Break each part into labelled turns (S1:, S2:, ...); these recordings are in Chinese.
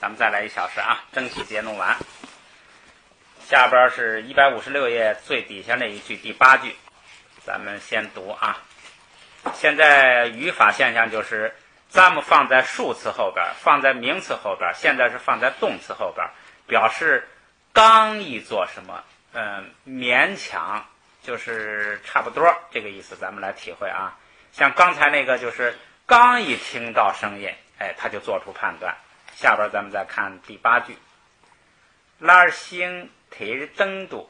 S1: 咱们再来1小时啊，整体节弄完。下边是156页最底下那一句第8句，咱们先读啊。现在语法现象就是咱们放在数词后边，放在名词后边，现在是放在动词后边，表示刚一做什么，勉强就是差不多这个意思，咱们来体会啊。像刚才那个就是刚一听到声音，他就做出判断。下边咱们再看第8句，拉尔星忒登度，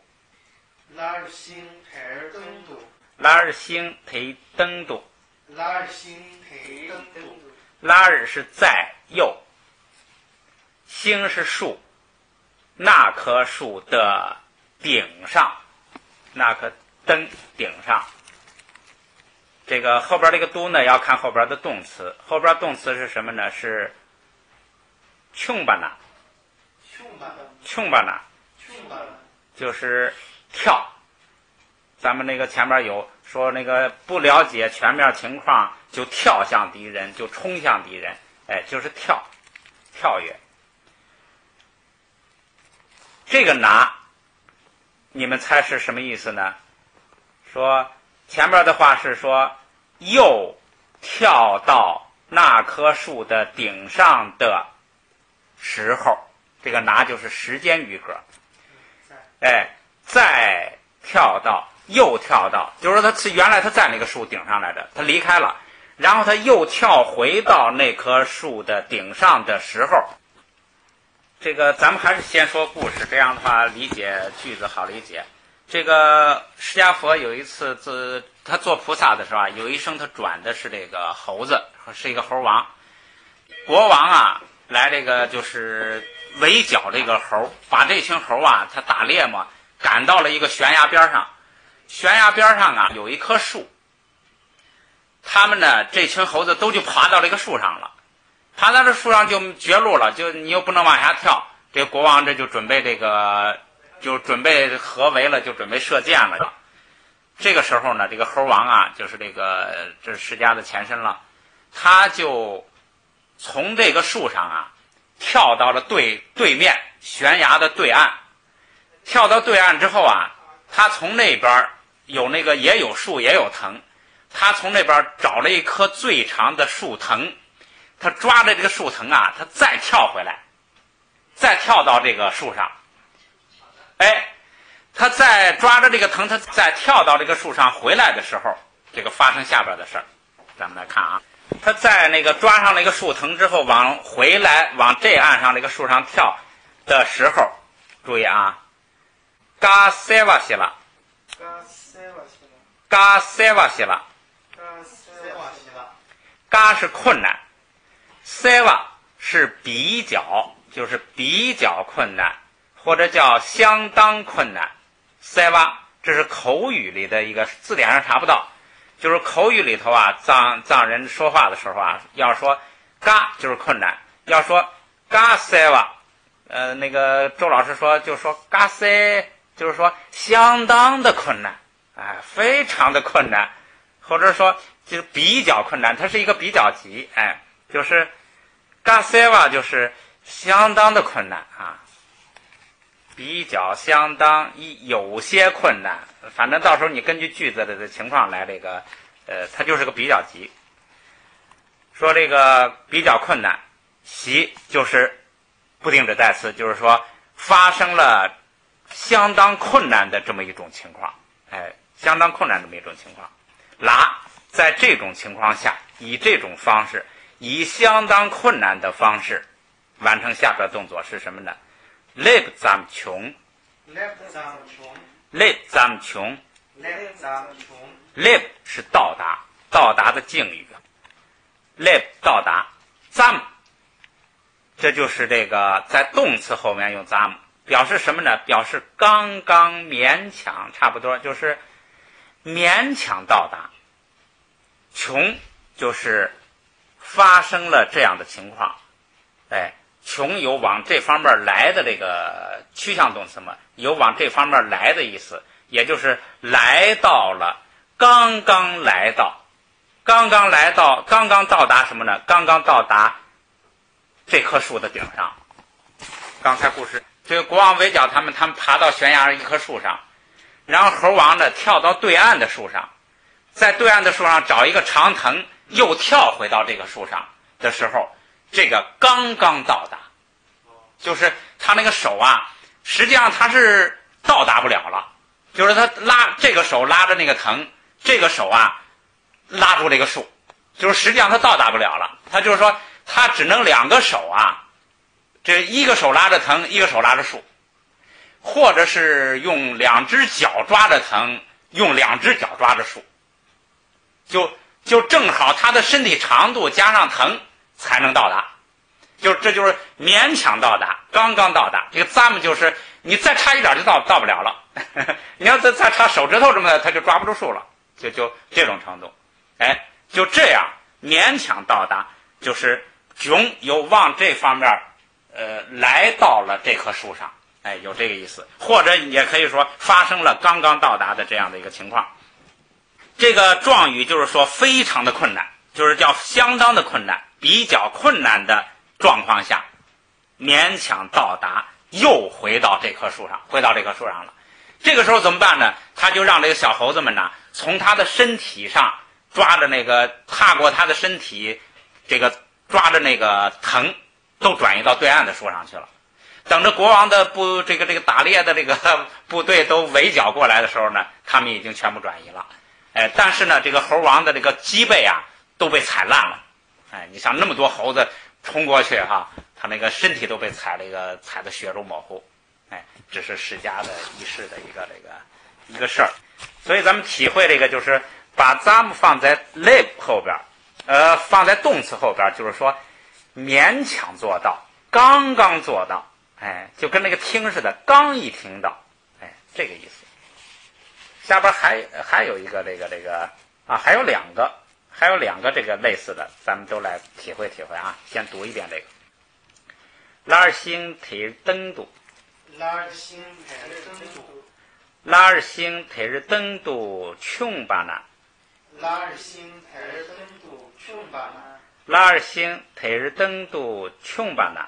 S2: 拉尔星忒登度，
S1: 拉尔星忒登度，
S2: 拉尔星忒登度，
S1: 拉尔是在右，星是树，那棵树的顶上，那棵灯顶上。这个后边这个都呢，要看后边的动词，后边动词是什么呢？是琼巴纳，琼巴纳就是跳。咱们那个前面有说那个不了解全面情况就跳向敌人，就冲向敌人，就是跳跃。这个拿你们猜是什么意思呢？说前面的话是说又跳到那棵树的顶上的时候，这个拿就是时间语格，再跳到又跳到，就是说原来他在那个树顶上来的，他离开了，然后他又跳回到那棵树的顶上的时候。这个咱们还是先说故事，这样的话理解句子好理解。这个释迦佛有一次他做菩萨的时候啊，有一生他转的是这个猴子，是一个猴王。国王啊来这个就是围剿这个猴，把这群猴啊他打猎嘛，赶到了一个悬崖边上。悬崖边上啊有一棵树，他们呢这群猴子都就爬到这个树上了，爬到这树上就绝路了，就你又不能往下跳。这个国王这就准备就准备合围了，就准备射箭了。这个时候呢，这个猴王啊，就是这是释迦的前身了，他就从这个树上啊跳到了对面悬崖的对岸。跳到对岸之后啊，他从那边有那个也有树也有藤，他从那边找了一棵最长的树藤，他抓着这个树藤啊，他再跳回来，再跳到这个树上。他再抓着这个藤，他再跳到这个树上回来的时候，这个发生下边的事儿。咱们来看啊，他在那个抓上那个树藤之后，回来往这岸上这个树上跳的时候，注意啊，嘎塞瓦西了，嘎塞瓦西了，嘎是困难，塞瓦是比较，就是比较困难，或者叫相当困难。塞瓦这是口语里的一个，字典上查不到，就是口语里头啊，藏人说话的时候啊，要说嘎就是困难，要说嘎塞瓦，那个周老师说就说嘎塞，就是说相当的困难，非常的困难，或者说就是比较困难，它是一个比较级，就是嘎塞瓦就是相当的困难啊。比较相当有些困难，反正到时候你根据句子的情况来这个它就是个比较级。说这个比较困难，习就是不定指代词，就是说发生了相当困难的这么一种情况，相当困难这么一种情况。拉在这种情况下，以这种方式，以相当困难的方式完成下边动作是什么呢？leb zam穷 ，leb zam穷 ，leb 是到达的敬语 ，leb 到达 ，zam 这就是这个在动词后面用 zam 表示什么呢？表示刚刚勉强，差不多就是勉强到达。穷就是发生了这样的情况，穷有往这方面来的这个趋向动词嘛，有往这方面来的意思，也就是来到了，刚刚来到，刚刚到达什么呢？刚刚到达这棵树的顶上，刚才故事，这个国王围剿他们爬到悬崖上一棵树上，然后猴王呢跳到对岸的树上，在对岸的树上找一个长藤，又跳回到这个树上的时候，这个刚刚到达，就是他那个手啊，实际上他是到达不了了，就是他这个手拉着那个藤，这个手啊拉住这个树，就是实际上他到达不了了。他就是说他只能两个手啊，这一个手拉着藤，一个手拉着树，或者是用两只脚抓着藤，用两只脚抓着树，就正好他的身体长度加上藤才能到达，这就是勉强到达，刚刚到达。这个咱们就是你再差一点就到不了了你要再差手指头这么的，他就抓不住树了，就这种程度。哎，就这样勉强到达，就是炯有往这方面来到了这棵树上，哎，有这个意思。或者也可以说发生了刚刚到达的这样的一个情况。这个状语就是说非常的困难，就是叫相当的困难，比较困难的状况下勉强到达，又回到这棵树上了。这个时候怎么办呢？他就让这个小猴子们呢从他的身体上抓着那个踏过他的身体，这个抓着那个藤都转移到对岸的树上去了。等着国王的这个打猎的这个部队都围剿过来的时候呢，他们已经全部转移了。但是呢，这个猴王的这个脊背啊都被踩烂了。你想那么多猴子冲过去哈，他那个身体都被踩得血肉模糊。这是释迦的仪式的一个事儿。所以咱们体会这个，就是把咱们放在 live 后边，放在动词后边，就是说勉强做到，刚刚做到，就跟那个听似的，刚一听到，这个意思。下边还有一个这个啊，还有两个这个类似的，咱们都来体会体会啊。先读一遍这个。拉尔星提登度，
S2: 拉尔星提登度，
S1: 拉尔星提登度琼巴纳，
S2: 拉尔星提登度琼巴纳，
S1: 拉尔星提登度琼巴纳，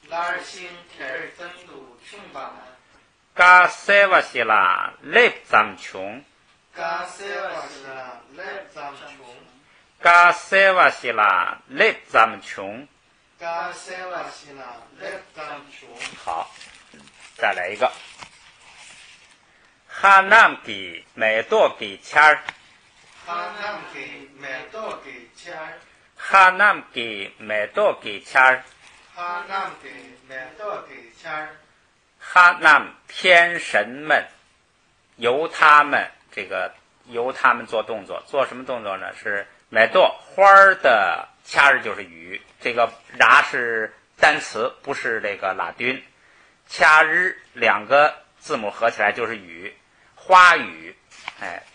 S2: 拉尔星提登度琼巴纳。
S1: 嘎塞瓦西拉勒咱们穷，
S2: 嘎塞瓦西拉勒咱们穷，
S1: 嘎塞瓦西拉勒咱们穷，
S2: 嘎塞瓦西拉勒咱们穷。
S1: 好，再来一个。哈南给每多给钱儿，
S2: 哈南给每多给钱儿，
S1: 哈南给每多给钱儿，
S2: 哈南给每多给钱儿。
S1: 哈南天神们由他们做动作，做什么动作呢？是每朵花儿的掐儿就是雨，这个然是单词，不是这个拉丁。掐日两个字母合起来就是雨，花语，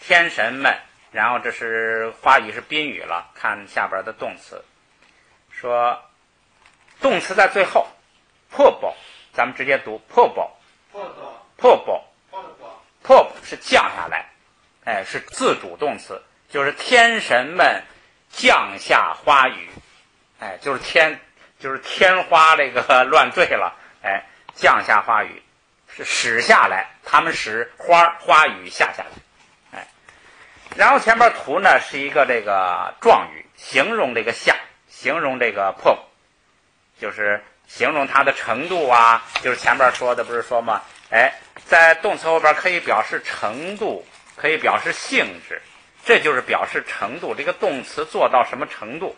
S1: 天神们，然后这是花语是宾语了，看下边的动词，说动词在最后，破宝。咱们直接读破宝，破宝是降下来，是自主动词，就是天神们降下花雨，就是天花这个乱坠了，降下花雨是使下来，他们使花雨下来，然后前边图呢是一个这个状语，形容这个下，形容这个破，就是形容它的程度啊，就是前边说的不是说吗？在动词后边可以表示程度，可以表示性质，这就是表示程度，这个动词做到什么程度。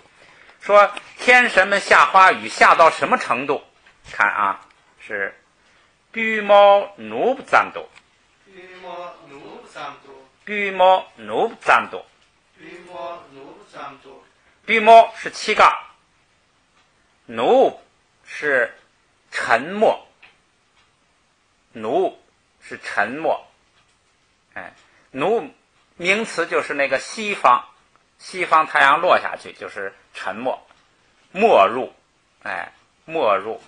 S1: 说天神们下花雨下到什么程度？看啊，是bü모努赞度，bü
S2: 모努赞度，bü
S1: 모努赞度，
S2: bü모努赞度。
S1: bümo是七杠，努是沉默，奴是沉默，奴名词就是那个西方太阳落下去就是沉默，没入，没入。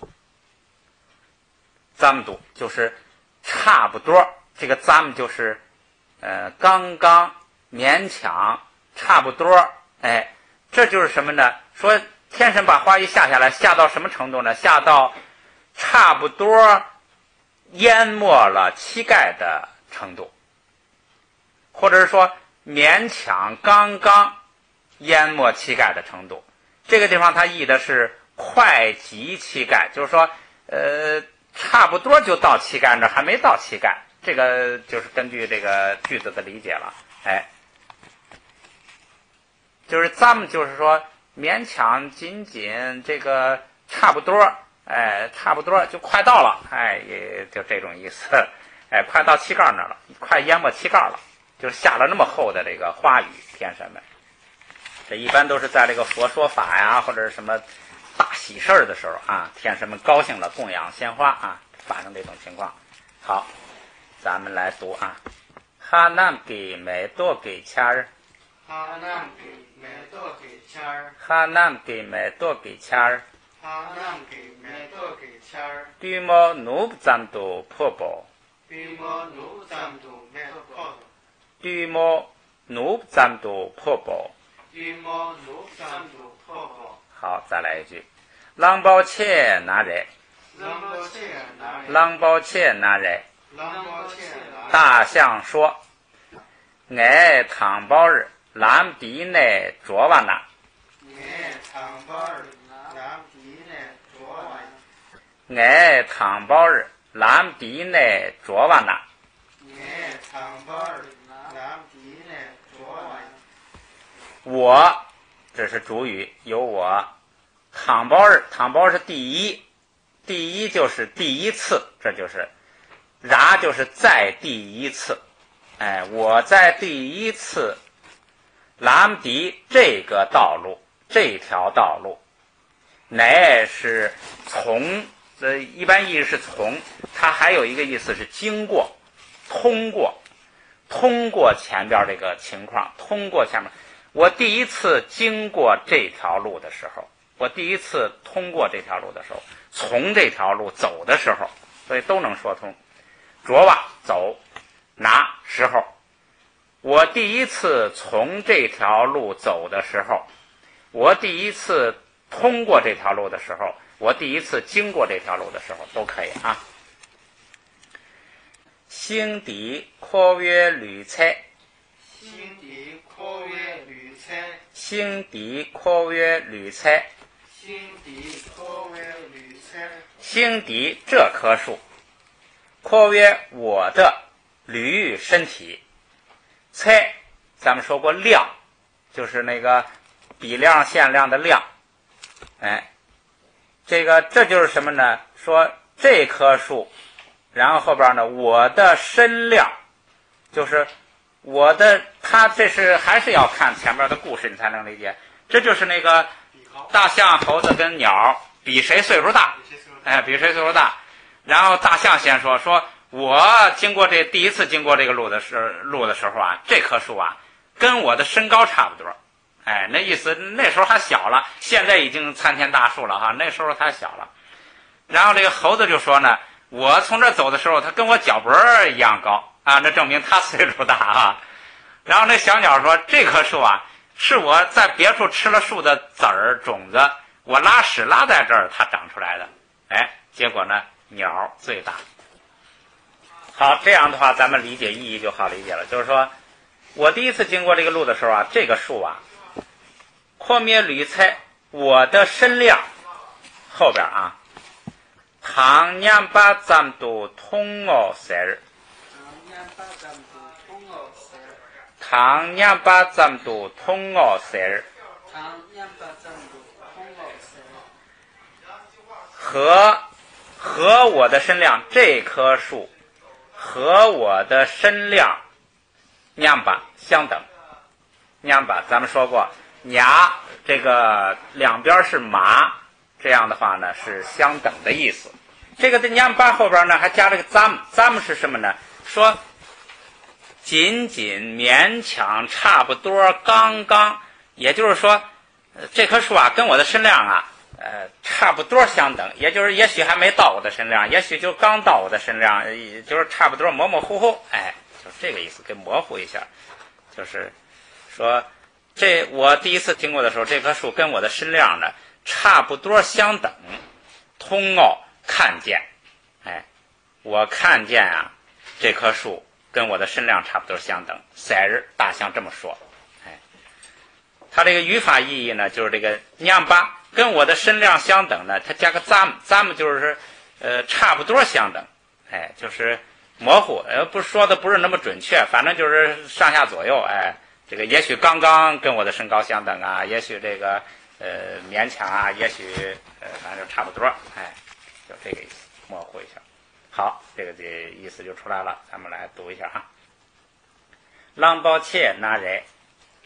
S1: 咱们读就是差不多，这个咱们就是刚刚勉强差不多，这就是什么呢？说天神把花雨下下来，下到什么程度呢？下到差不多淹没了膝盖的程度，或者是说勉强刚刚淹没膝盖的程度。这个地方它译的是快及膝盖，就是说差不多就到膝盖那儿，还没到膝盖。这个就是根据这个句子的理解了。就是咱们就是说勉强仅仅这个差不多，差不多就快到了，也就这种意思。快到膝盖那儿了，快淹没膝盖了，就是下了那么厚的这个花雨，天神们。这一般都是在这个佛说法呀，或者是什么大喜事儿的时候啊，天神们高兴了，供养鲜花啊，发生这种情况。好，咱们来读啊。哈南给美多给钱儿，
S2: 哈南给美多给钱儿，
S1: 哈南给美多给钱儿，
S2: 哈南给美多给钱儿，
S1: 对么奴不咱都破包，
S2: 对么奴咱都没破，
S1: 对么奴不咱都破包。
S2: 对么奴咱都破包。
S1: 好，再来一句。狼包切拿来，
S2: 狼包切拿来，
S1: 狼包切拿来。
S2: 狼包切拿来。
S1: 大象说：“俺汤包儿蓝地内捉完了，
S2: 俺汤包儿蓝地内捉完，
S1: 俺汤包儿蓝地内捉完了。”
S2: 俺汤包儿蓝地内捉完。
S1: 我，这是主语，有我。汤包儿，汤包儿是第一，第一就是第一次，这就是然就是在第一次。我在第一次蓝迪这个道路，这条道路，乃是从，一般意义是从，它还有一个意思是经过，通过前边这个情况，通过前面。我第一次经过这条路的时候，我第一次通过这条路的时候，从这条路走的时候，所以都能说通。着吧，走，拿时候，我第一次从这条路走的时候，我第一次通过这条路的时候，我第一次经过这条路的时候，都可以啊。心底阔约旅菜，
S2: 心底阔约旅菜，
S1: 心底阔约旅菜，
S2: 心底阔约旅菜，
S1: 心底这棵树，阔约我的驴身体，菜咱们说过量，就是那个比量限量的量。这就是什么呢？说这棵树，然后后边呢，我的身量，就是我的，它这是还是要看前面的故事你才能理解。这就是那个大象、猴子跟鸟比谁岁数大，比谁岁数大。然后大象先说我第一次经过这个路的时候啊，这棵树啊跟我的身高差不多。那意思那时候还小了，现在已经参天大树了哈，那时候太小了。然后这个猴子就说呢，我从这走的时候，它跟我脚脖一样高啊，那证明它岁数大啊。然后那小鸟说，这棵树啊是我在别处吃了树的籽儿种子，我拉屎拉在这儿它长出来的。结果呢鸟最大。好，这样的话咱们理解意义就好理解了，就是说我第一次经过这个路的时候啊，这个树啊阔灭铝菜，我的身量后边啊，唐年把咱都通奥塞儿，唐年把咱都通奥塞儿，和我的身量，这棵树和我的身量年把相等。年把咱们说过，牙这个两边是马，这样的话呢是相等的意思。这个的年把后边呢还加了个咱们是什么呢？说仅仅勉强差不多刚刚，也就是说这棵树啊跟我的身量啊差不多相等，也就是也许还没到我的身量，也许就刚到我的身量，就是差不多模模糊糊，就这个意思，给模糊一下。就是说我第一次经过的时候，这棵树跟我的身量呢差不多相等，通奥看见，我看见啊，这棵树跟我的身量差不多相等。赛日大象这么说，它这个语法意义呢，就是这个娘巴跟我的身量相等呢，它加个咱们就是差不多相等，就是模糊，说的不是那么准确，反正就是上下左右，这个也许刚刚跟我的身高相等啊，也许这个勉强啊，也许反正就差不多，就这个意思，模糊一下。好，这个意思就出来了，咱们来读一下哈。郎宝切那人，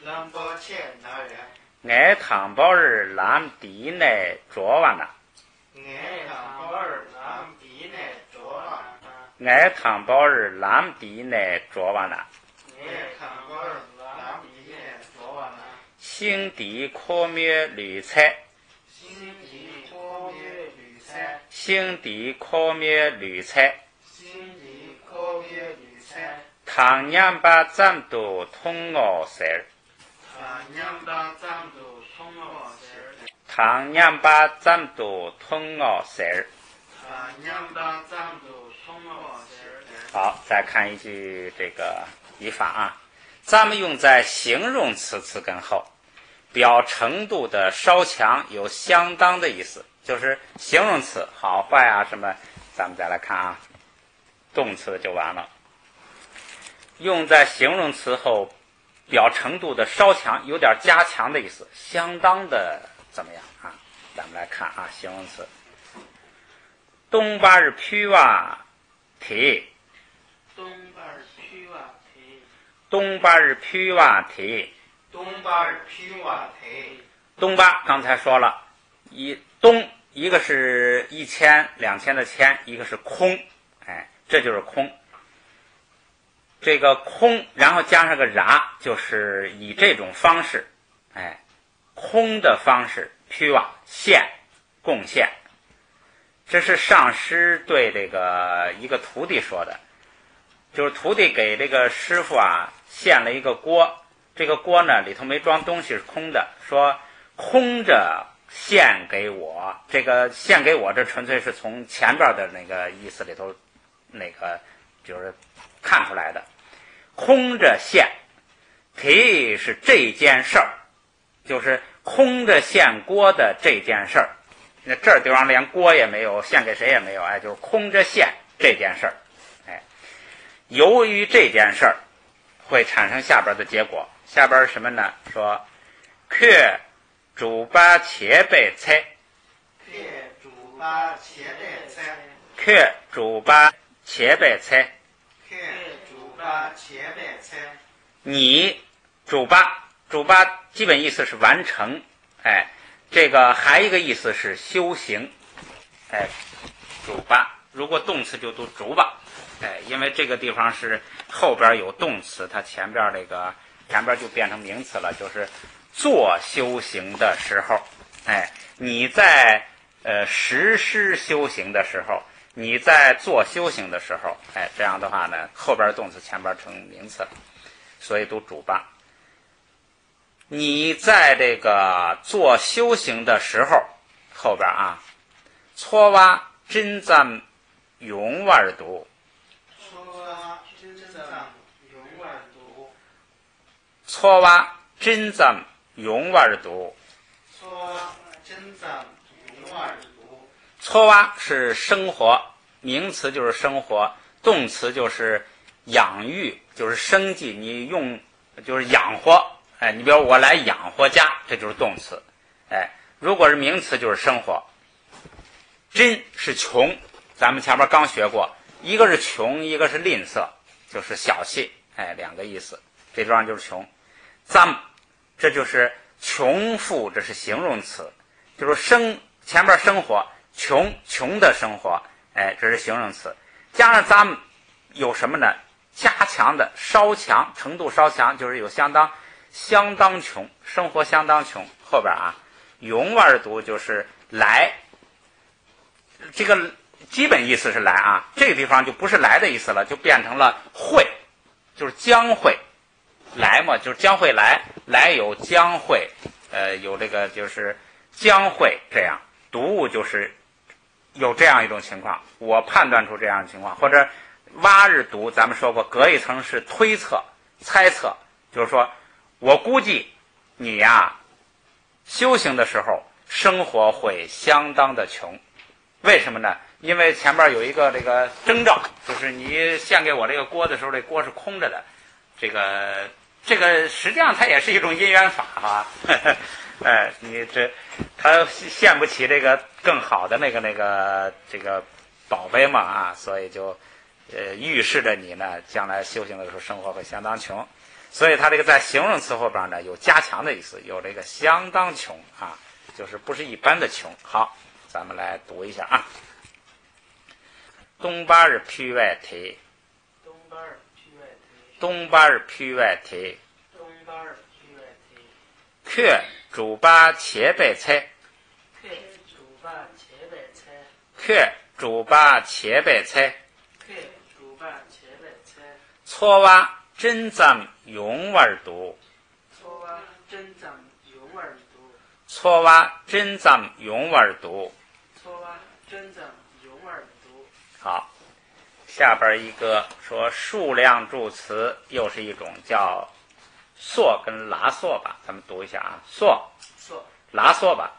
S2: 郎宝切那人，
S1: 爱汤宝儿蓝地内捉完了，
S2: 爱汤宝儿蓝地内捉完了，
S1: 爱汤宝儿蓝地内捉完了，
S2: 爱汤宝儿蓝地内捉完了，
S1: 心地可灭绿彩，
S2: 心地可灭绿彩，
S1: 心地可灭绿彩，
S2: 心地可灭绿彩，
S1: 唐年把咱都通我事儿，
S2: 娘把咱都通我事儿，
S1: 唐年把咱都通我事儿。
S2: 娘把咱都通我事儿。
S1: 好，再看一句这个语法啊，咱们用在形容词词根后，表程度的稍强有相当的意思，就是形容词好坏啊什么，咱们再来看啊，动词就完了。用在形容词后，表程度的稍强有点加强的意思，相当的怎么样啊？咱们来看啊，形容词。东巴日皮瓦提，
S2: 东巴儿皮瓦提，
S1: 东巴日皮瓦提，
S2: 东巴儿皮瓦提，
S1: 东巴刚才说了，东一个是1000、2000的千，一个是空，这就是空。这个空，然后加上个然，就是以这种方式，空的方式，皮瓦献贡献。这是上师对这个一个徒弟说的，就是徒弟给这个师傅啊献了一个锅，这个锅呢里头没装东西，是空的，说空着献给我，这个献给我这纯粹是从前边的那个意思里头那个就是看出来的，空着献提是这件事儿，就是空着献锅的这件事儿。那这地方连锅也没有，献给谁也没有，就是空着献这件事儿，由于这件事儿会产生下边的结果，下边是什么呢？说，却主把切贝菜，
S2: 却主把切贝菜，
S1: 却主把切贝菜，
S2: 却主把切贝菜，
S1: 你主把基本意思是完成，这个还一个意思是修行，主吧，如果动词就读主吧，因为这个地方是后边有动词，它前边就变成名词了，就是做修行的时候，你在实施修行的时候，你在做修行的时候，这样的话呢，后边动词前边成名词了，所以读主吧。你在这个做修行的时候，后边啊，搓哇真赞永玩读，
S2: 说真赞永玩读，
S1: 搓哇真赞永玩读，
S2: 说真赞永玩读，
S1: 搓哇是生活，名词就是生活，动词就是养育，就是生计，你用就是养活。你比如我来养活家，这就是动词。如果是名词就是生活。真是穷，咱们前面刚学过，一个是穷，一个是吝啬，就是小气，两个意思。这地方就是穷。咱这就是穷富，这是形容词，就是前面生活，穷的生活，这是形容词。加上咱们有什么呢？加强的，稍强，程度稍强，就是有相当穷，生活相当穷。后边啊，永玩读就是来，这个基本意思是来啊，这个地方就不是来的意思了，就变成了会，就是将会来嘛，就是将会来，来有将会，有这个就是将会这样。读物就是有这样一种情况，我判断出这样的情况，或者挖日读，咱们说过，隔一层是推测、猜测，就是说我估计你呀，修行的时候生活会相当的穷。为什么呢？因为前面有一个这个征兆，就是你献给我这个锅的时候，这锅是空着的。这个实际上它也是一种因缘法啊。你他献不起这个更好的这个宝贝嘛啊，所以就预示着你呢将来修行的时候生活会相当穷。所以他这个在形容词后边呢有加强的意思，有这个相当穷啊，就是不是一般的穷。好，咱们来读一下啊。东巴尔皮外提，东巴尔皮外提，却主巴切贝菜，却主巴切贝菜，错哇真zam用玩读，错哇真zam用玩读。好，下边一个说数量助词，又是一种叫索跟拉索吧，咱们读一下啊，索拉索吧，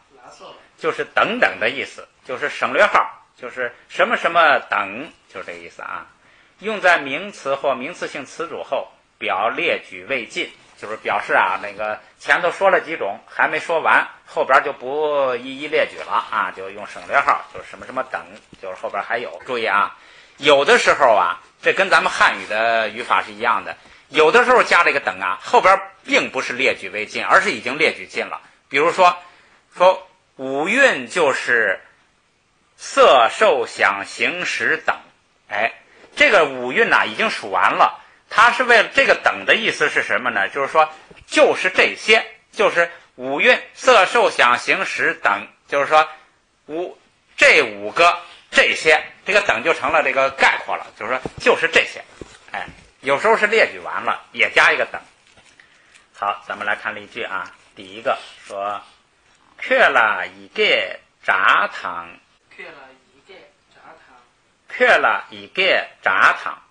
S1: 就是等等的意思，就是省略号，就是什么什么等，就是这个意思啊。用在名词或名词性词组后，表列举未尽，就是表示啊，那个前头说了几种，还没说完，后边就不一一列举了啊，就用省略号，就是什么什么等，就是后边还有。注意啊，有的时候啊，这跟咱们汉语的语法是一样的，有的时候加这个等啊，后边并不是列举未尽，而是已经列举尽了。比如说五蕴就是色受想行识等，这个五蕴已经数完了。它是为了这个等的意思是什么呢？就是说就是这些，就是五蕴色受想行识等，就是说这五个这些，这个等就成了这个概括了，就是说就是这些。有时候是列举完了也加一个等。好，咱们来看例句啊。第一个说缺了一个炸糖，缺了一个炸糖，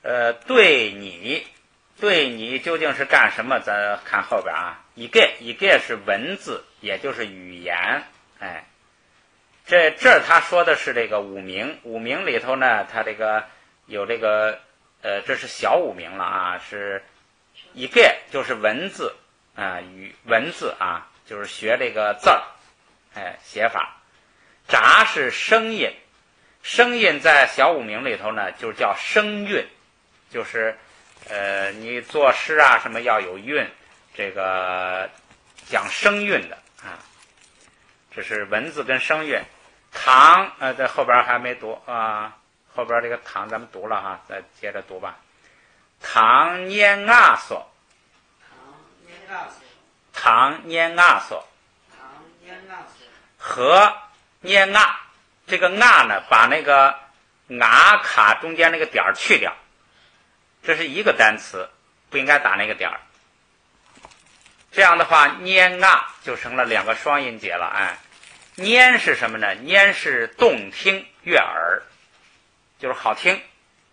S1: 对你究竟是干什么？咱看后边啊，一个是文字，也就是语言。这他说的是这个五名，五名里头呢，他这个有这个这是小五名了啊，是一个就是文字啊，文字啊，就是学这个字儿，写法。杂是声音，声音在小五名里头呢，就叫声韵，就是你作诗啊什么要有韵，这个讲声韵的啊，这是文字跟声韵。唐在后边还没读啊，后边这个唐咱们读了哈，再接着读吧。唐年亚索，和念亚，这个亚呢，把那个亚卡中间那个点去掉，这是一个单词，不应该打那个点。这样的话，念亚就成了两个双音节了。念是什么呢？念是动听悦耳，就是好听。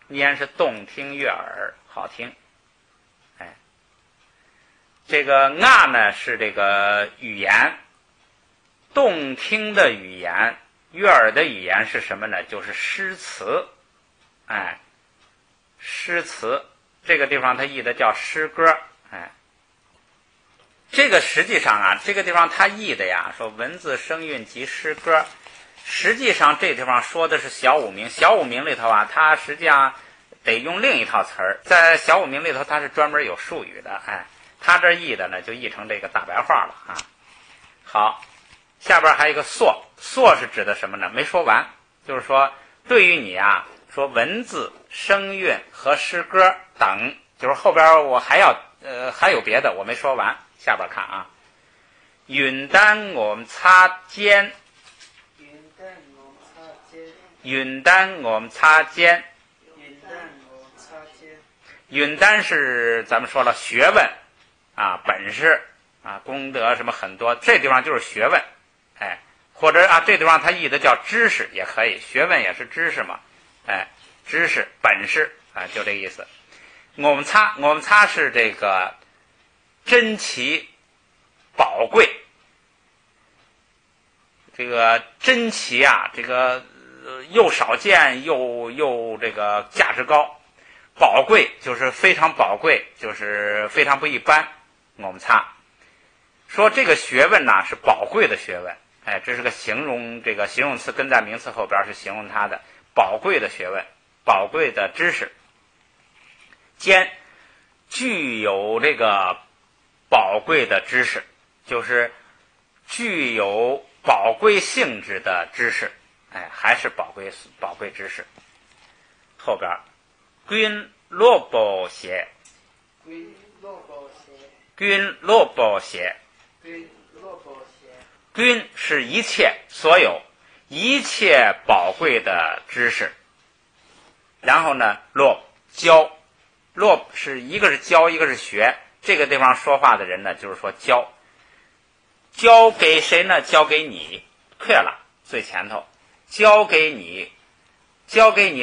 S1: 念是动听悦耳，好听。这个亚呢是这个语言，动听的语言，悦耳的语言是什么呢？就是诗词。诗词这个地方它译的叫诗歌。这个实际上啊，这个地方它译的呀，说文字声韵及诗歌，实际上这地方说的是小五名。小五名里头啊，它实际上得用另一套词儿，在小五名里头它是专门有术语的。它这译的呢就译成这个大白话了啊。好，下边还有一个硕，硕是指的什么呢？没说完，就是说对于你啊，说文字声韵和诗歌等，就是后边我还有别的我没说完。下边看啊，云丹我们擦肩，云丹我们擦肩，云丹是咱们说了学问啊，本事啊，功德什么很多，这地方就是学问。哎，或者啊这地方它译的叫知识也可以，学问也是知识嘛，哎，知识本事啊，就这意思。我们擦是这个珍奇宝贵，这个珍奇啊，这个又少见又这个价值高，宝贵就是非常宝贵，就是非常不一般。我们擦说这个学问呢是宝贵的学问，哎，这是个形容，这个形容词跟在名词后边是形容它的宝贵的学问，宝贵的知识。兼具有这个宝贵的知识，就是具有宝贵性质的知识，哎，还是宝贵知识。后边均落宝写，
S2: 均落宝写，
S1: 均落宝写，
S2: 均落宝写，
S1: 均是一切所有一切宝贵的知识。然后呢，落教，落是一个是教，一个是学。这个地方说话的人呢，就是说教，教给谁呢？教给你，快了，最前头，教给你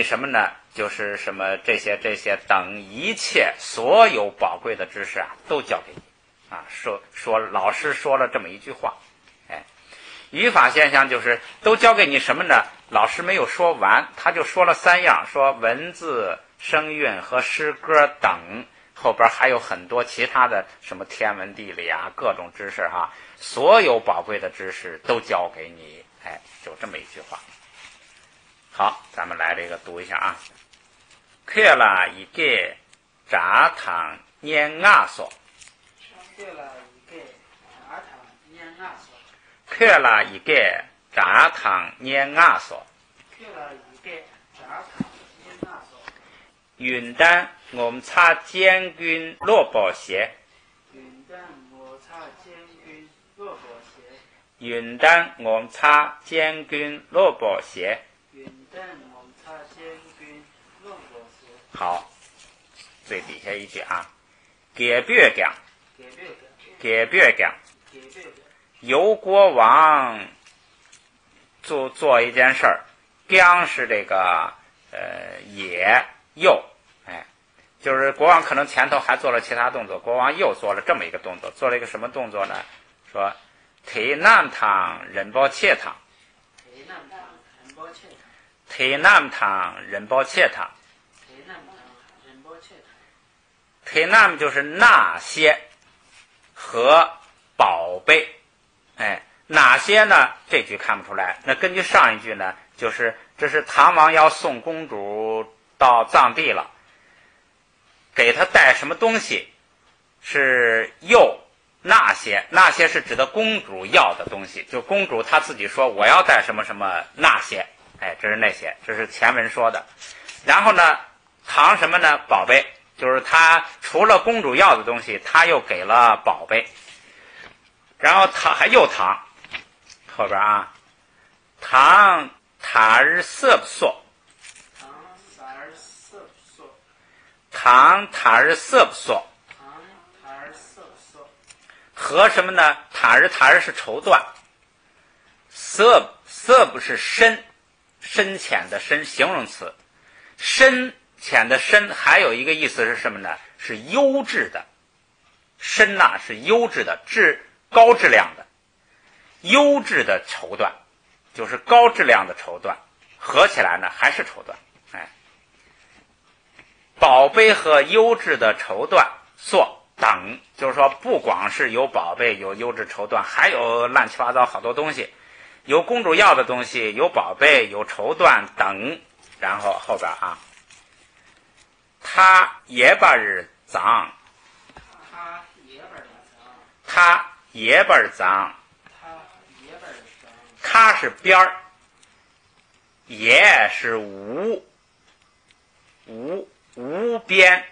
S1: 什么呢？就是什么这些等一切所有宝贵的知识啊，都教给你啊。说老师说了这么一句话，哎，语法现象就是都教给你什么呢？老师没有说完，他就说了三样，说文字、声韵和诗歌等，后边还有很多其他的什么天文地理啊，各种知识哈，所有宝贵的知识都教给你，哎，就这么一句话。好，咱们来这个读一下啊。看了一个炸糖捏牙索，
S2: 看了一个炸糖捏牙索，
S1: 看了一个炸糖捏牙索。
S2: 看了一个炸糖捏牙索。
S1: 云丹我们擦监军落宝鞋，
S2: 云丹我擦监军落宝鞋，
S1: 云丹我们擦监军落宝鞋。
S2: 云丹我擦监军落宝鞋。
S1: 好，最底下一句啊，改变讲，改变讲，由国王做一件事儿，讲是这个也又，哎，就是国王可能前头还做了其他动作，国王又做了这么一个动作，做了一个什么动作呢？说推南堂人保切堂，
S2: 推南堂人保切堂，
S1: 推南堂人保切堂。
S2: 推南堂人保切堂。
S1: 推南就是那些和宝贝，哎，哪些呢？这句看不出来。那根据上一句呢，就是这是唐王要送公主到藏地了，给她带什么东西？是又那些，那些是指的公主要的东西，就公主她自己说我要带什么什么那些，哎，这是那些，这是前文说的。然后呢，唐什么呢？宝贝，就是他除了公主要的东西，他又给了宝贝。然后唐还又唐，后边啊，唐塔日色不索，
S2: 唐塔尔色索，
S1: 唐塔日色不索，
S2: 唐塔尔色索，
S1: 和什么呢？塔日是绸缎，色不是深浅的深，形容词，深浅的深还有一个意思是什么呢？是优质的，深呐是优质的，高质量的，优质的绸缎，就是高质量的绸缎，合起来呢还是绸缎，哎，宝贝和优质的绸缎所等，就是说不光是有宝贝有优质绸缎，还有乱七八糟好多东西，有公主要的东西，有宝贝，有绸缎等。然后后边啊，他也把日脏，
S2: 他也本脏，
S1: 他也把脏，
S2: 他也本脏，
S1: 他是边儿，也是无边，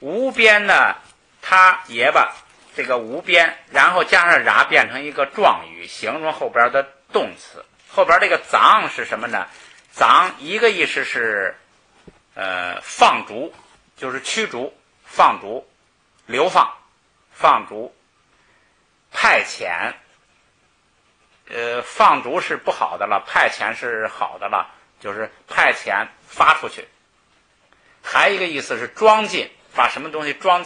S1: 无边呢，他也把这个无边，然后加上然变成一个状语，形容后边的动词。后边这个脏是什么呢？脏一个意思是放逐，就是驱逐、放逐、流放、放逐。派遣，放逐是不好的了，派遣是好的了，就是派遣发出去。还有一个意思是装进，把什么东西装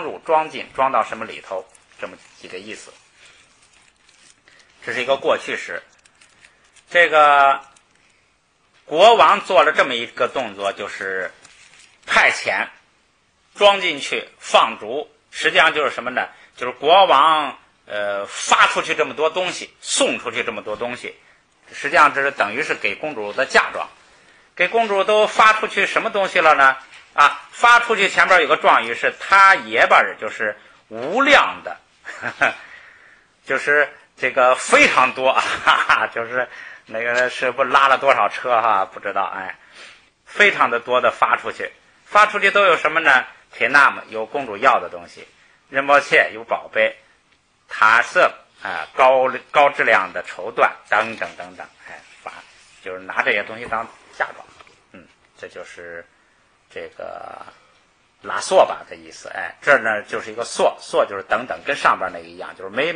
S1: 入、装进、装到什么里头，这么几个意思。这是一个过去时。这个国王做了这么一个动作，就是派遣装进去放逐，实际上就是什么呢？就是国王发出去这么多东西，送出去这么多东西，实际上这是等于是给公主的嫁妆。给公主都发出去什么东西了呢？发出去前边有个状语是他爷吧，就是无量的，就是这个非常多，就是那个是不拉了多少车不知道，非常的多的发出去。发出去都有什么呢？铁纳姆有公主要的东西，仁波切有宝贝，塔色高质量的绸缎等等等等，就是拿这些东西当嫁妆。这就是这个拉索吧的意思。这呢就是一个索就是等等，跟上边那个一样，就是没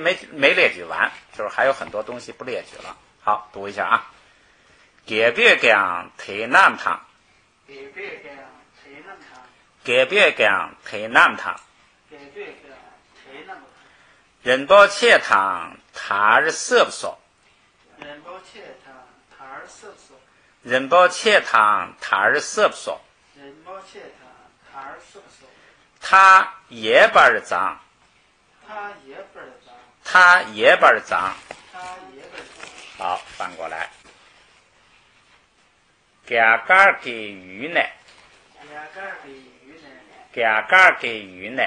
S1: 列举完，就是还有很多东西不列举了。好，读一下啊。给别讲忒南堂，给别讲忒南堂，仁波切堂塔尔瑟不索，仁波切堂塔尔瑟不索，他也巴尔藏，他也巴尔藏。好，翻过来。嘎嘎给鱼呢？嘎嘎给鱼呢？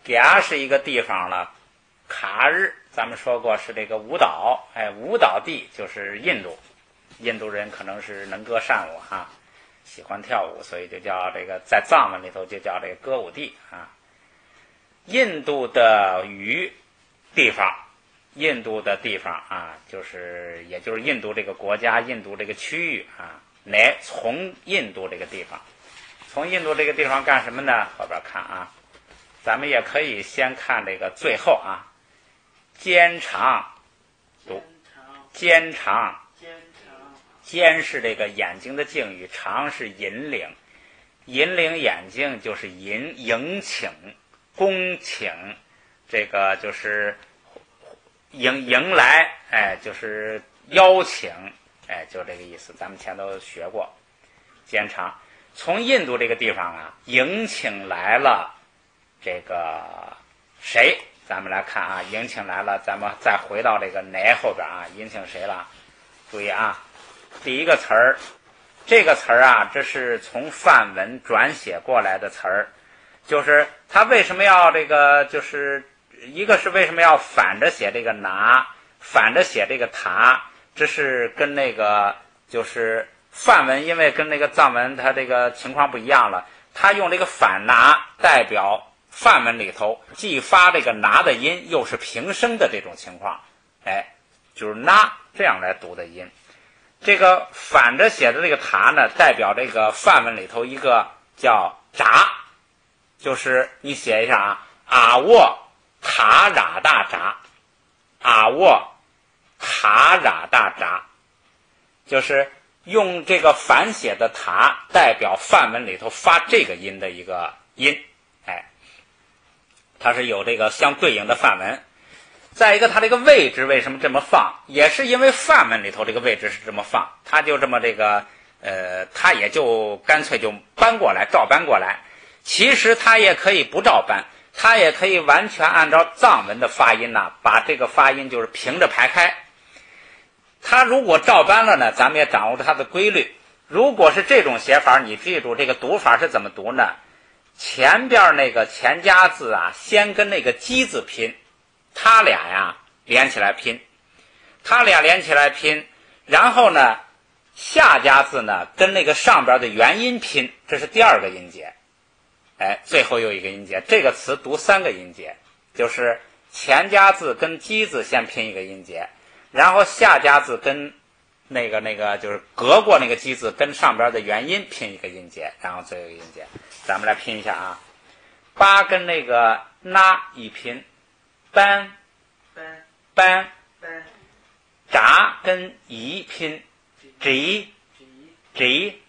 S1: 嘎是一个地方了，卡日咱们说过是这个舞蹈，舞蹈地就是印度。印度人可能是能歌善舞喜欢跳舞，所以就叫这个，在藏文里头就叫这个歌舞地印度的地方，印度的地方就是也就是印度这个国家，印度这个区域从印度这个地方，从印度这个地方干什么呢？后边看咱们也可以先看这个最后肩长，读肩长。尖是这个眼睛的敬语，长是引领，引领眼睛就是迎请、恭请，这个就是迎来，就是邀请，就这个意思。咱们前头学过，肩长。从印度这个地方迎请来了这个谁？咱们来看迎请来了，咱们再回到这个乃后边迎请谁了？注意第一个词儿，这个词儿这是从梵文转写过来的词儿，就是他为什么要这个，就是一个是为什么要反着写这个拿，反着写这个塔，这是跟那个就是梵文，因为跟那个藏文它这个情况不一样了，他用这个反拿代表梵文里头既发这个拿的音，又是平声的这种情况，就是拿这样来读的音。这个反着写的这个塔呢，代表这个梵文里头一个叫札，就是你写一下阿沃塔喇大札，阿沃塔喇大札，就是用这个反写的塔代表梵文里头发这个音的一个音，它是有这个相对应的梵文。再一个，它这个位置为什么这么放，也是因为梵文里头这个位置是这么放，它就这么这个它也就干脆就搬过来，照搬过来。其实它也可以不照搬，它也可以完全按照藏文的发音把这个发音就是平着排开。它如果照搬了呢，咱们也掌握了它的规律。如果是这种写法，你记住这个读法是怎么读呢？前边那个前加字先跟那个基字拼，他俩连起来拼，他俩连起来拼，然后呢下加字呢跟那个上边的元音拼，这是第二个音节，最后又一个音节。这个词读三个音节，就是前加字跟基字先拼一个音节，然后下加字跟那个就是隔过那个基字跟上边的元音拼一个音节，然后最后一个音节。咱们来拼一下八跟那个那一拼，班
S2: 班
S1: 班
S2: 班
S1: 扎跟一拼，j
S2: G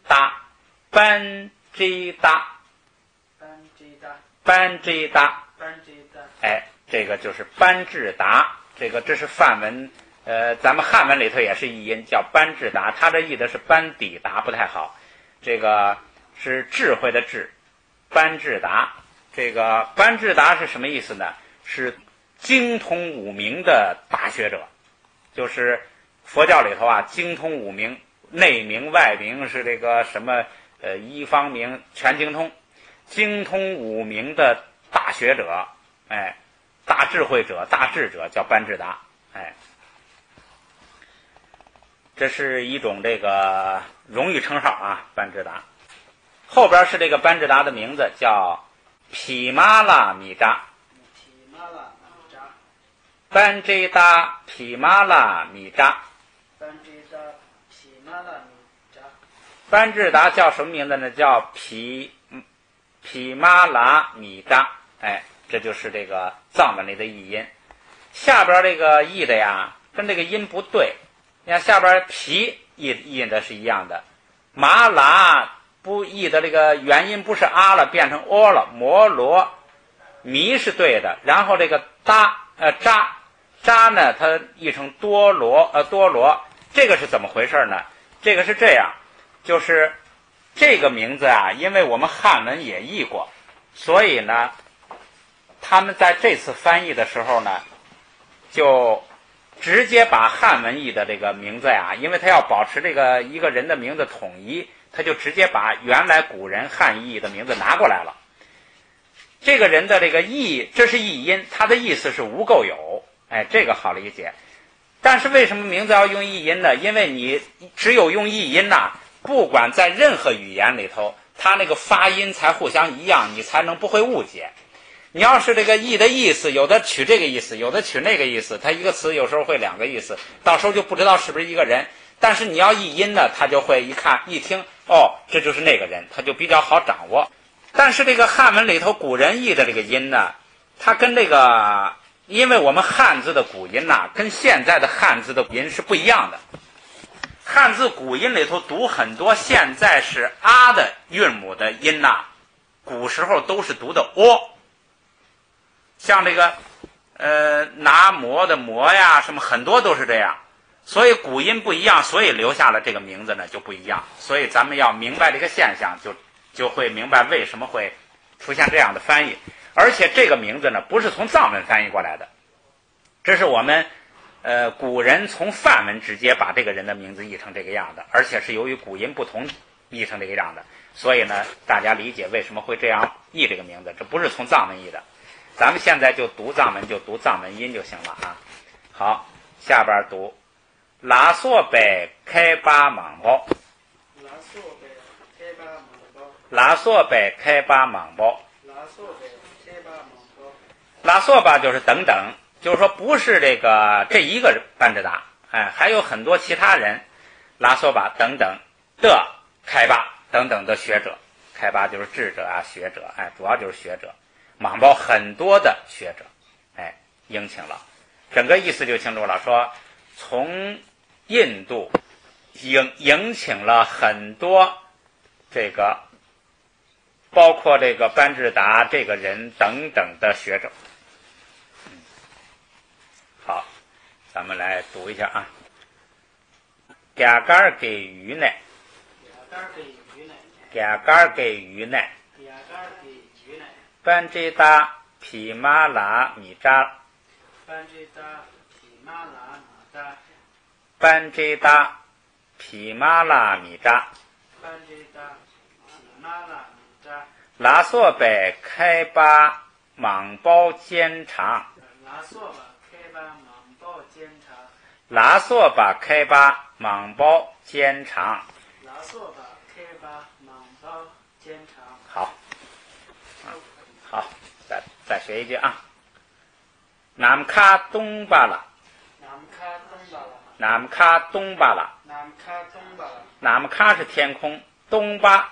S1: 达班 j 达
S2: 班 G 大
S1: 班 j 达，
S2: 班 G 大
S1: 哎，这个就是班智达，这是梵文，咱们汉文里头也是译音，叫班智达，它这译的是班底达，不太好。这个是智慧的智，班智达。这个班智达是什么意思呢？是精通五明的大学者，就是佛教里头啊，精通五明，内明外明是这个什么一方明全精通，精通五明的大学者，哎，大智慧者、大智者叫班智达，哎，这是一种这个荣誉称号啊，班智达。后边是这个班智达的名字叫毗麻拉米扎，
S2: 毗麻拉米扎
S1: 班智达毗麻拉米扎。
S2: 班 G 大毗麻拉米扎
S1: 班智达叫什么名字呢？叫毗麻拉米扎。哎，这就是这个藏文里的译音。下边这个译的呀，跟这个音不对。你看下边毗译的是一样的，麻拉不译的这个元音不是啊了，变成哦了，摩罗，弥是对的。然后这个扎呢，它译成多罗，这个是怎么回事呢？这个是这样，就是这个名字啊，因为我们汉文也译过，所以呢，他们在这次翻译的时候呢，就直接把汉文译的这个名字呀，因为他要保持这个一个人的名字统一，他就直接把原来古人汉译的名字拿过来了。这个人的这个译，这是译音，他的意思是无垢有，哎，这个好理解。但是为什么名字要用译音呢？因为你只有用译音呐，不管在任何语言里头，它那个发音才互相一样，你才能不会误解。你要是这个译的意思，有的取这个意思，有的取那个意思，它一个词有时候会两个意思，到时候就不知道是不是一个人。但是你要译音呢，他就会一看一听，哦，这就是那个人，他就比较好掌握。但是这个汉文里头古人译的这个音呢，它跟这个，因为我们汉字的古音呐，跟现在的汉字的古音是不一样的。汉字古音里头读很多现在是啊的韵母的音呐，古时候都是读的哦。像这个拿磨的磨呀，什么很多都是这样，所以古音不一样，所以留下了这个名字呢就不一样。所以咱们要明白这个现象，就会明白为什么会出现这样的翻译。而且这个名字呢不是从藏文翻译过来的，这是我们古人从梵文直接把这个人的名字译成这个样的，而且是由于古音不同译成这个样的。所以呢，大家理解为什么会这样译这个名字，这不是从藏文译的。咱们现在就读藏文，就读藏文音就行了啊。好，下边读拉索贝开巴莽包，
S2: 拉索贝开巴莽包
S1: 拉索贝开巴莽包，
S2: 拉索贝开巴莽包
S1: 拉索巴就是等等，就是说不是这一个班智达，哎，还有很多其他人，拉索巴等等的开巴等等的学者，开巴就是智者啊，学者，哎，主要就是学者。莽包很多的学者，哎，迎请了，整个意思就清楚了。说从印度迎请了很多这个，包括这个班智达这个人等等的学者。好，咱们来读一下啊。嘎嘎给鱼呢，嘎嘎给鱼呢。班智达毗麻拉米扎，
S2: 班智达毗麻拉米扎，
S1: 班智达毗麻拉米扎，
S2: 班智达毗麻拉米扎，
S1: 拉索贝开巴莽包肩长，
S2: 拉索巴开巴莽包肩长，
S1: 拉索巴开巴莽包肩长，
S2: 拉索巴开巴莽包肩长。
S1: 好。好，再学一句啊。南卡东巴拉，
S2: 南卡东巴拉，
S1: 南卡东巴拉，
S2: 南卡东巴拉，
S1: 南卡是天空，东巴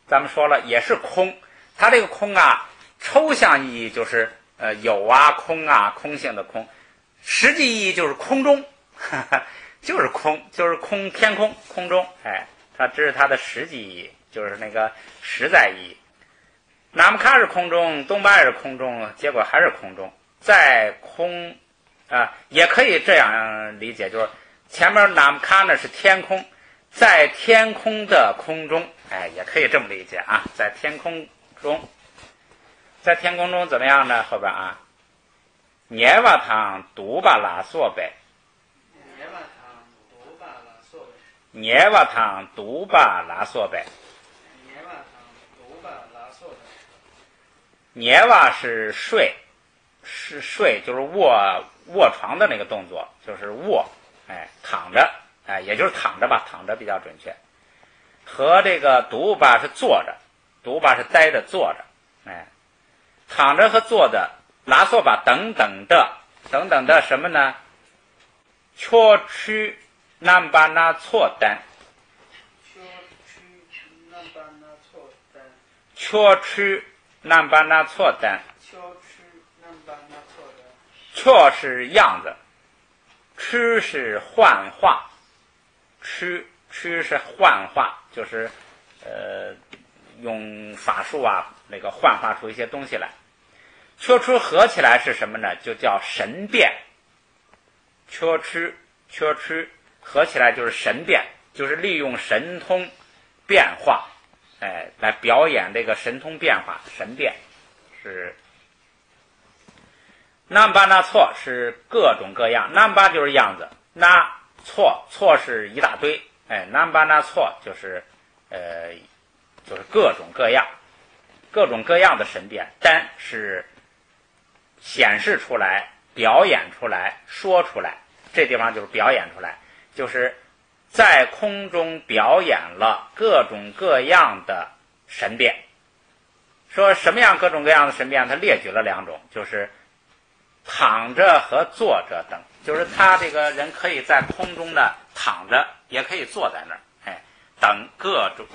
S1: 咱们说了也是空，它这个空啊，抽象意义就是有啊、空啊、空性的空，实际意义就是空中，就是空，就是空，天空，空中。这是它的实际意义，就是那个实在意义。南木卡是空中，东巴也是空中，结果还是空中。在空也可以这样理解，就是前面南木卡呢是天空，在天空的空中，也可以这么理解啊，在天空中。在天空中怎么样呢？后边啊，涅瓦汤独巴拉索贝，涅瓦汤独巴拉索贝，涅瓦汤独巴拉索贝，涅瓦是睡，是睡，就是卧床的那个动作，就是卧，躺着，也就是躺着吧，躺着比较准确。和这个独巴是坐着，独巴是待着坐着，躺着和坐着，拉索巴等等的什么呢？确区南巴那错单，确区南巴那错单，确是样子，区是幻化，区是幻化，就是用法术啊那个幻化出一些东西来。确区合起来是什么呢？就叫神变。确区合起来就是神变，就是利用神通变化，来表演这个神通变化，神变是。南巴那错是各种各样，南巴就是样子，那错是一大堆，南巴那错就是各种各样的神变，但是显示出来、表演出来、说出来，这地方就是表演出来，就是在空中表演了各种各样的神变。说什么样各种各样的神变？他列举了两种，就是躺着和坐着等，就是他这个人可以在空中呢躺着，也可以坐在那儿，等各种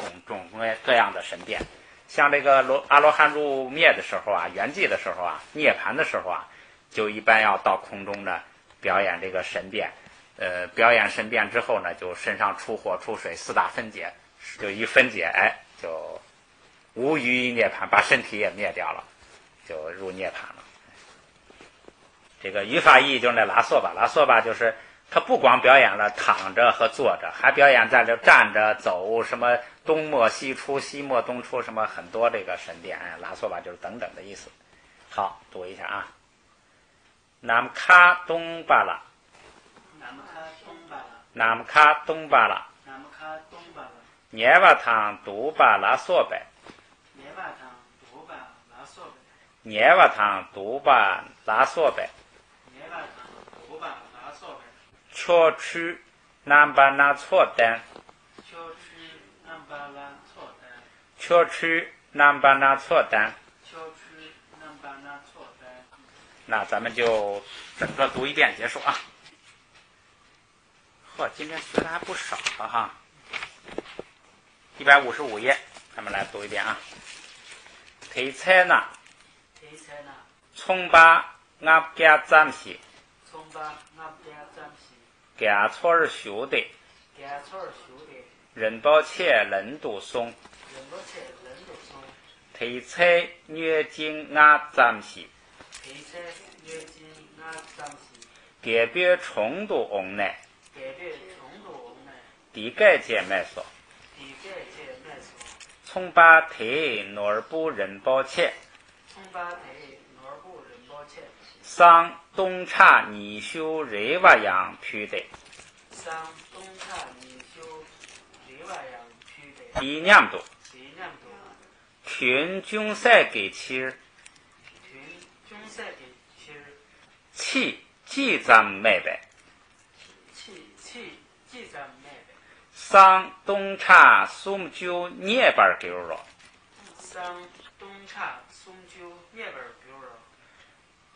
S1: 各样的神变。像这个阿罗汉入灭的时候啊，圆寂的时候啊，涅槃的时候啊，就一般要到空中呢表演这个神变。表演神变之后呢，就身上出火出水四大分解，就一分解，就无余涅槃，把身体也灭掉了，就入涅槃了。这个语法意义就是那拉索巴就是他不光表演了躺着和坐着，还表演在这站着走，什么东没西出西没东出，什么很多这个神变。拉索巴就是等等的意思。好，读一下啊。南卡东巴拉，南卡东巴拉，涅瓦汤独巴拉索贝，涅瓦汤独巴拉索贝，确区南巴那错单，确区南巴那错单。那咱们就整个读一遍结束啊。今天学的还不少了哈。155页，咱们来读一遍啊。提菜呢，葱巴鸭加暂时，加错儿修的，人保切人都松，提菜月经鸭暂时，给别重度翁呢。底盖姐妹说，葱巴提诺尔布人保切，桑东差尼修瑞瓦样皮的，第念度，群军赛给切，气记咱妹呗。桑东差松酒涅巴给了，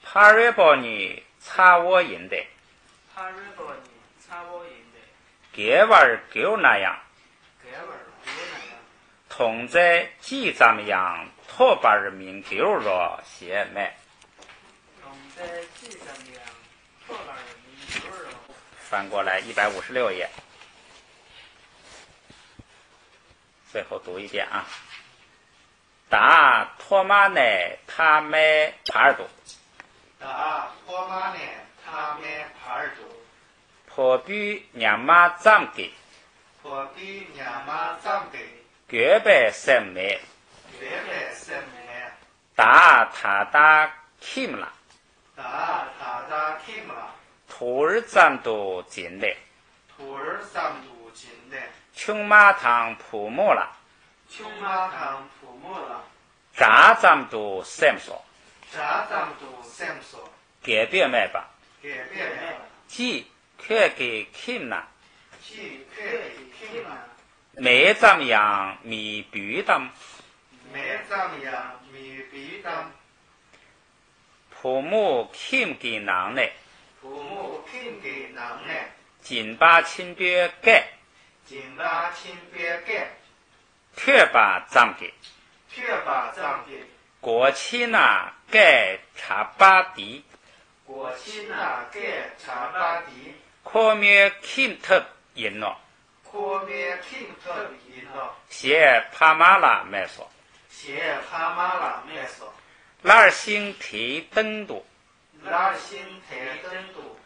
S1: 帕瑞波尼擦我赢的，给玩给那样，同在记咱们样托巴尔明丢若写美。翻过来156页，最后读一遍啊。达托马内他梅帕尔杜，
S2: 达托马内他梅帕尔杜，
S1: 破比娘妈zam给，
S2: 破比娘妈zam给，
S1: 绝白生美，
S2: 绝白生美，
S1: 达他达 kim 啦，
S2: 达他达 kim 啦，
S1: 土儿zam都进来，
S2: 土儿zam都进来，
S1: 琼马堂普木啦，
S2: 琼马堂普木啦，
S1: 扎zam도 sem所，
S2: 扎zam도 sem所，
S1: 改变没吧？
S2: 改变没吧？
S1: 即却给 kim 啦，
S2: 即却给 kim 啦，
S1: 没怎么样米比的，
S2: 没怎么样米比的，
S1: 普木 kim 给囊内，
S2: 普木 kim 给囊内，
S1: 紧把亲别盖，
S2: 紧把亲别盖，
S1: 却把zam给。
S2: 却把藏给
S1: 国旗呢盖查巴迪，
S2: 国旗那盖查巴迪，
S1: 科灭 kim 特引了，
S2: 科灭 kim 特引了，
S1: 写帕马拉麦索，
S2: 写帕马拉麦索，
S1: 拉尔星提登度，
S2: 拉星台登度，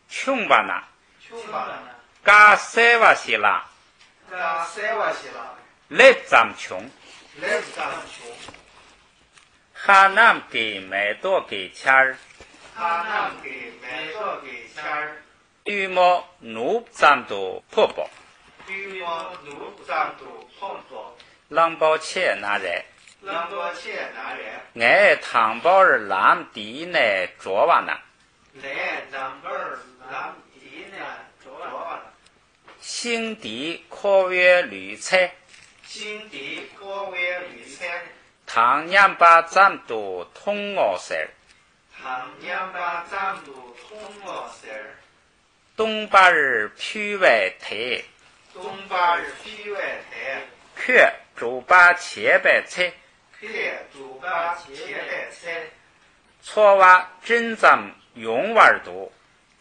S1: 穷巴那，
S2: 穷巴那，
S1: 嘎塞瓦西拉，
S2: 嘎塞瓦西拉，
S1: 来咱穷，
S2: 来咱穷，
S1: 哈南给买多给钱儿，
S2: 哈南给买多给钱儿，
S1: 羽毛奴咱都破包，
S2: 羽毛奴咱都碰破，
S1: 狼包切拿来，
S2: 啷个切拿来，
S1: 俺汤包儿蓝地呢捉完了，
S2: 来咱们咱地呢着完了，
S1: 新地科约铝菜。
S2: 新地各位旅菜，
S1: 唐年把咱都通我事，
S2: 唐年把咱都通我事儿，
S1: 东巴儿皮外台，
S2: 东巴日皮外台，
S1: 却主把切白菜，
S2: 撇主把切白菜，
S1: 错话真咱用玩多，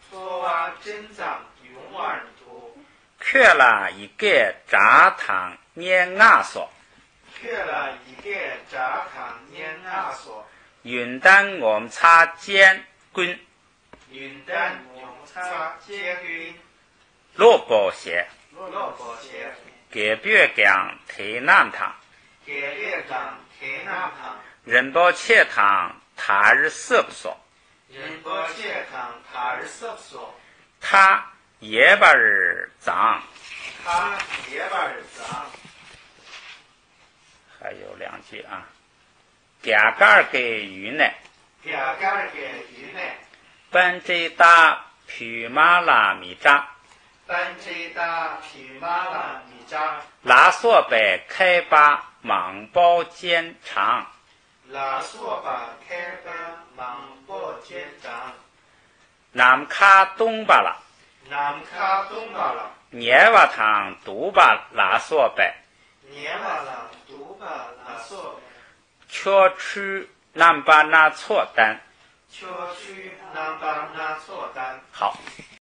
S2: 说话真脏用完多，
S1: 却了一个炸汤捏牙索，
S2: 缺了一个炸汤年牙索，
S1: 云丹我们擦尖棍，
S2: 云丹用茶结根，
S1: 萝卜鞋，
S2: 萝卜鞋，
S1: 给别讲台南汤，
S2: 给列张台南汤，
S1: 人包切汤他日色不索，
S2: 人包切汤他日色索，
S1: 他也把日脏。
S2: 他也把日脏。
S1: 还有两句啊，嘎嘎给鱼呢，
S2: 嘎嘎给鱼呢，
S1: 本这大皮马拉米扎，
S2: 本这大皮马拉米扎，
S1: 拉索白开把蟒包尖长，
S2: 拉索巴开班芒波肩长，
S1: 南卡东巴拉，
S2: 南卡东巴拉，
S1: 捏瓦汤都巴拉索白，
S2: 捏瓦拉都巴拉索，
S1: 却去南巴拿错单。
S2: 却去南巴拿错单。
S1: 好。